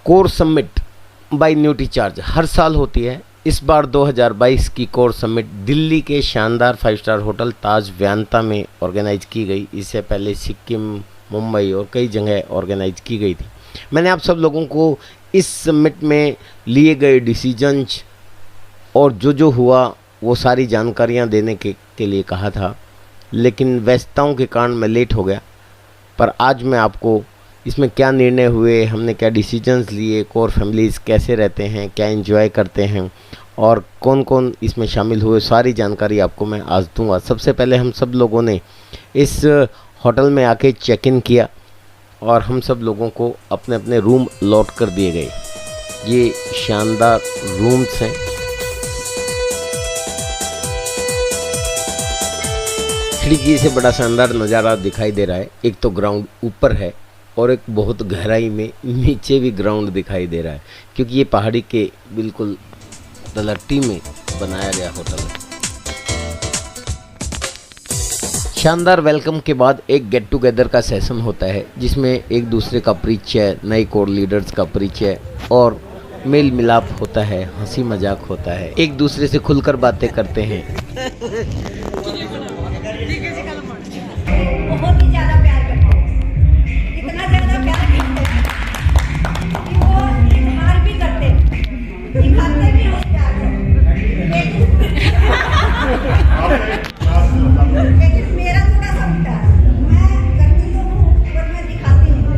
Core summit bye न्यूटी charge हर साल होती है। इस बार 2022 की कोर समिट दिल्ली के शानदार 5 स्टार होटल ताज व्यांता में ऑर्गेनाइज की गई। इससे पहले सिक्किम, मुंबई और कई जगह ऑर्गेनाइज की गई थी। मैंने आप सब लोगों को इस समिट में लिए गए डिसीजंस और जो हुआ वो सारी जानकारियां देने के लिए कहा था, लेकिन व्यस्तताओं के कारण मैं लेट हो गया। पर आज मैं आपको इसमें क्या निर्णय हुए, हमने क्या डिसीजंस लिए, कोर फैमिलीज़ कैसे रहते हैं, क्या एंजॉय करते हैं और कौन कौन इसमें शामिल हुए, सारी जानकारी आपको मैं आज दूंगा। सबसे पहले हम सब लोगों ने इस होटल में आके चेक इन किया और हम सब लोगों को अपने अपने रूम लॉट कर दिए गए। ये शानदार रूम्स हैं। खिड़की से बड़ा शानदार नज़ारा दिखाई दे रहा है। एक तो ग्राउंड ऊपर है और एक बहुत गहराई में नीचे भी ग्राउंड दिखाई दे रहा है, क्योंकि ये पहाड़ी के बिल्कुल तलहटी में बनाया गया होटल है। शानदार वेलकम के बाद एक गेट टुगेदर का सेशन होता है, जिसमें एक दूसरे का परिचय, नए कोर लीडर्स का परिचय और मेल मिलाप होता है, हंसी मजाक होता है, एक दूसरे से खुलकर बातें करते हैं। बहुत ही ज्यादा प्यार करते हैं, इतना ज्यादा प्यार करते हैं कि वो इजहार भी करते हैं, दिखाते भी उस प्यार को। लेकिन मेरा थोड़ा सा उल्टा है, मैं करती तो हूँ पर मैं दिखाती नहीं।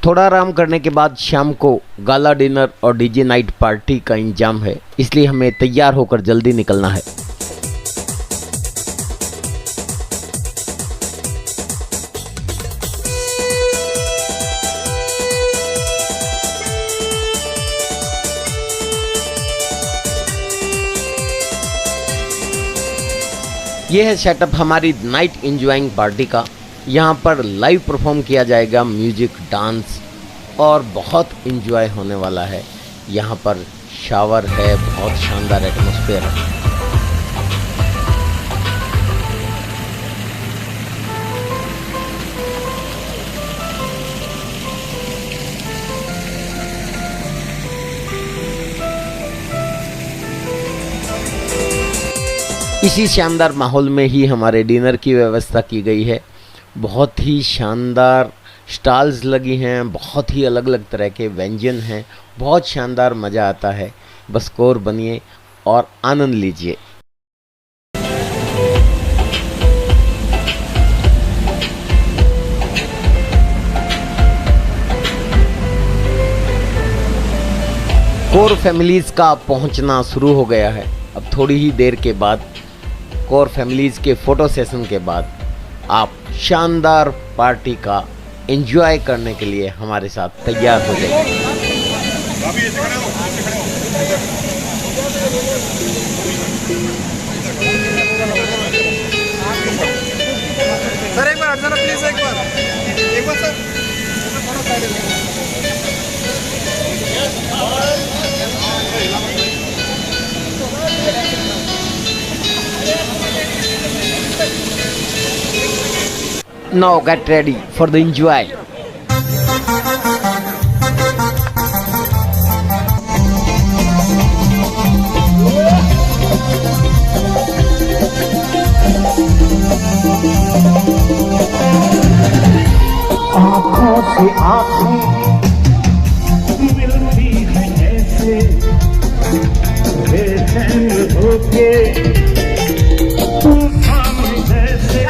थोड़ा आराम करने के बाद शाम को गाला डिनर और डीजे नाइट पार्टी का इंतजाम है, इसलिए हमें तैयार होकर जल्दी निकलना है। ये है सेटअप हमारी नाइट एंजॉइंग पार्टी का। यहाँ पर लाइव परफॉर्म किया जाएगा, म्यूजिक, डांस और बहुत एंजॉय होने वाला है। यहाँ पर शावर है, बहुत शानदार एटमॉस्फेयर है। इसी शानदार माहौल में ही हमारे डिनर की व्यवस्था की गई है। बहुत ही शानदार स्टॉल्स लगी हैं, बहुत ही अलग अलग तरह के व्यंजन हैं, बहुत शानदार मज़ा आता है। बस कोर बनिए और आनंद लीजिए। कोर फैमिलीज़ का पहुंचना शुरू हो गया है। अब थोड़ी ही देर के बाद कोर फैमिलीज़ के फ़ोटो सेशन के बाद आप शानदार पार्टी का एंजॉय करने के लिए हमारे साथ तैयार हो जाइए। सर एक बार हट जाना प्लीज, एक बार sir. Now get ready for the enjoy. आँखों से आँखें मिलती हैं ऐसे बेचैन होके तूफान जैसे।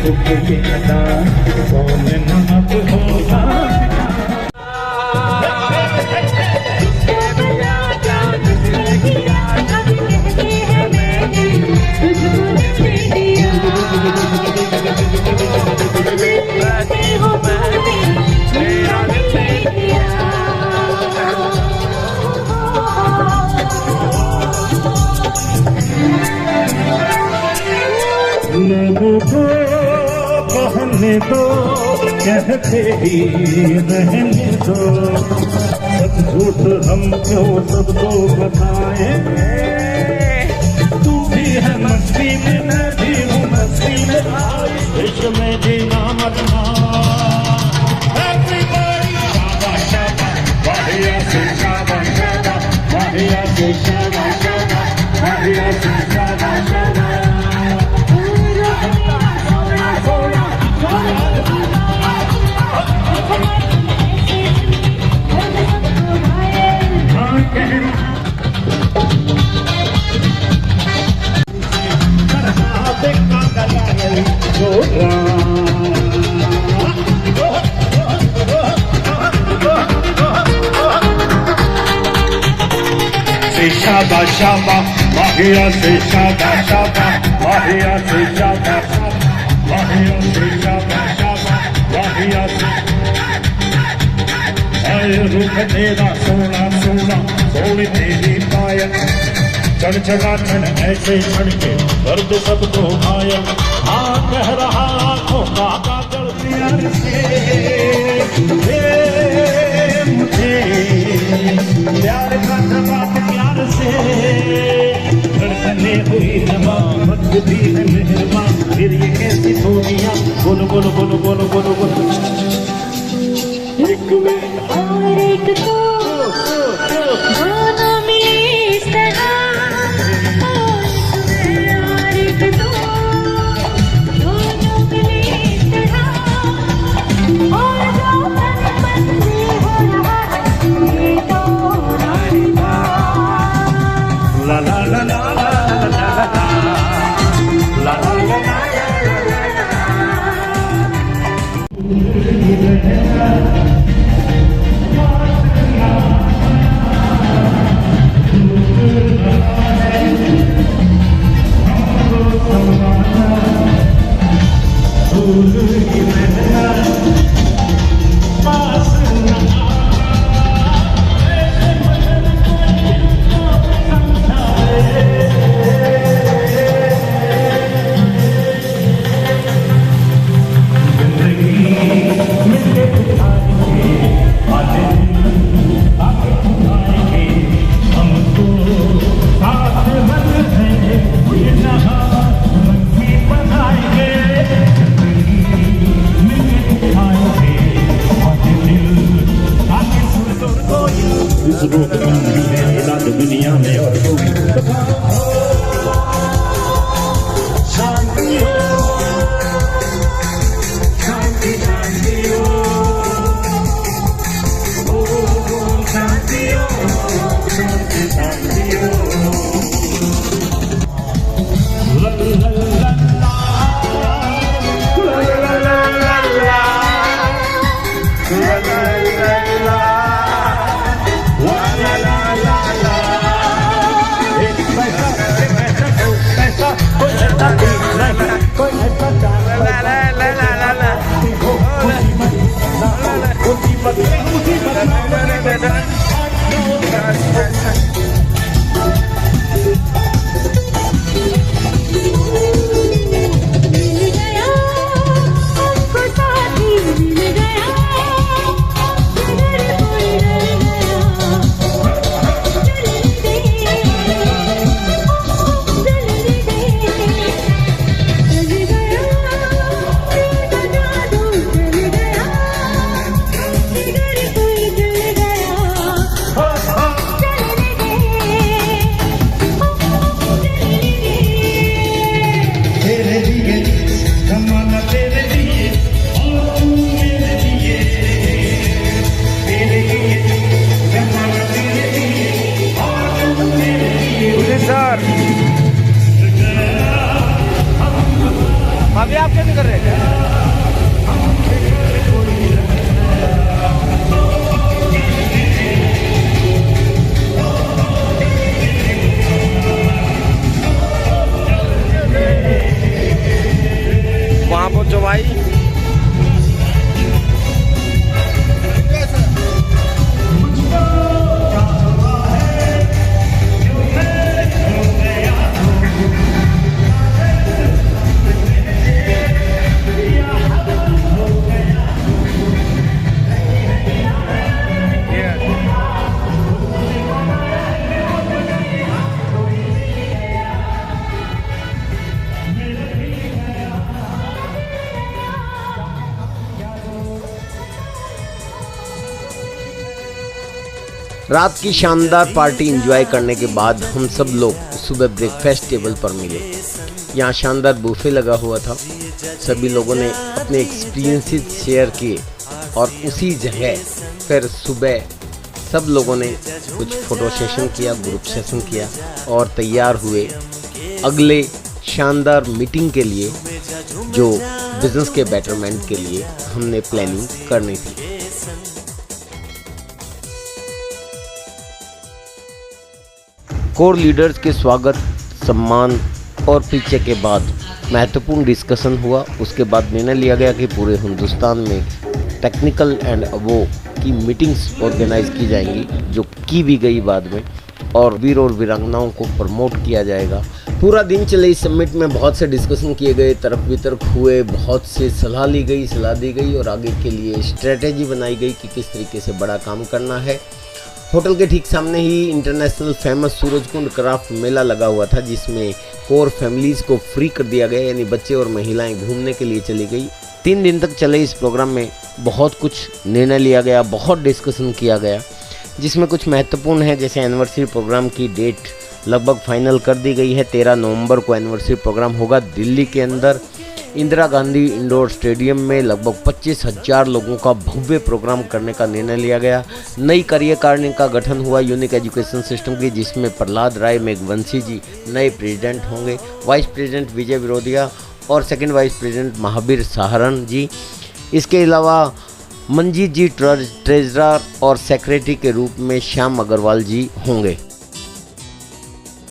सुख के अदा कौन नमक होगा लोगों को कहने दो कहते ही रहने दो सब झूठ हम क्यों सबको बताए तू भी है मस्ती में मैं भी हूँ मस्ती में आई इसमें जीना मरना Everybody शाबाश शाबाश वाहिया से शाबाश शाबाश वाहिया से शाबाश शाबाश वाहिया से शाबाश शाबाश शाबा शाबा वाहिया से शाबा शाबा वाहिया से शाबा वाहिया से शाबा शाबा वाहिया से आए रुख तेरा सोना सोना सोनी तेरी पायल चढ़ चढ़ा चढ़ ऐसे चढ़ के दर्द सबको आया हाँ कह रहा आंखों का काजल प्यार से मुझे प्यार का जवाब प्यार से धड़कने हुई हवा मजबूती है मेहरबान फिर ये कैसी दुनिया बोलो बोलो बोलो बोलो बोलो बोलो एक में और एक तो दोनों मिले इस तरह और एक तो दोनों मिले इस तरह और जो तन मन में हो रहा है ये तो रास्ता ला ला ला ला ला ला ला ला ला ला दुनिया में और शांति हो शांति शांति हो शांति हो शांति शांति हो la la रात की शानदार पार्टी एंजॉय करने के बाद हम सब लोग सुबह ब्रेकफास्ट टेबल पर मिले। यहाँ शानदार बुफे लगा हुआ था। सभी लोगों ने अपने एक्सपीरियंसेस शेयर किए और उसी जगह फिर सुबह सब लोगों ने कुछ फ़ोटो सेशन किया, ग्रुप सेशन किया और तैयार हुए अगले शानदार मीटिंग के लिए जो बिज़नेस के बेटरमेंट के लिए हमने प्लानिंग करनी थी। कोर लीडर्स के स्वागत, सम्मान और पीछे के बाद महत्वपूर्ण डिस्कशन हुआ। उसके बाद निर्णय लिया गया कि पूरे हिंदुस्तान में टेक्निकल एंड अबो की मीटिंग्स ऑर्गेनाइज की जाएंगी, जो की भी गई बाद में, और वीर और वीरांगनाओं को प्रमोट किया जाएगा। पूरा दिन चले इस समिट में बहुत से डिस्कशन किए गए, तर्क वितर्क हुए, बहुत से सलाह ली गई, सलाह दी गई और आगे के लिए स्ट्रेटेजी बनाई गई कि किस तरीके से बड़ा काम करना है। होटल के ठीक सामने ही इंटरनेशनल फेमस सूरजकुंड क्राफ्ट मेला लगा हुआ था, जिसमें कोर फैमिलीज़ को फ्री कर दिया गया, यानी बच्चे और महिलाएं घूमने के लिए चली गई। 3 दिन तक चले इस प्रोग्राम में बहुत कुछ निर्णय लिया गया, बहुत डिस्कशन किया गया, जिसमें कुछ महत्वपूर्ण है। जैसे एनिवर्सरी प्रोग्राम की डेट लगभग फाइनल कर दी गई है। 13 नवंबर को एनिवर्सरी प्रोग्राम होगा दिल्ली के अंदर इंदिरा गांधी इंडोर स्टेडियम में। लगभग 25,000 लोगों का भव्य प्रोग्राम करने का निर्णय लिया गया। नई कार्यकारिणी का गठन हुआ यूनिक एजुकेशन सिस्टम की, जिसमें प्रहलाद राय मेघवंशी जी नए प्रेसिडेंट होंगे, वाइस प्रेसिडेंट विजय विरोधिया और second vice president Mahavir Saharan ji. इसके अलावा मंजीत जी ट्रेजरर और सेक्रेटरी के रूप में श्याम अग्रवाल जी होंगे।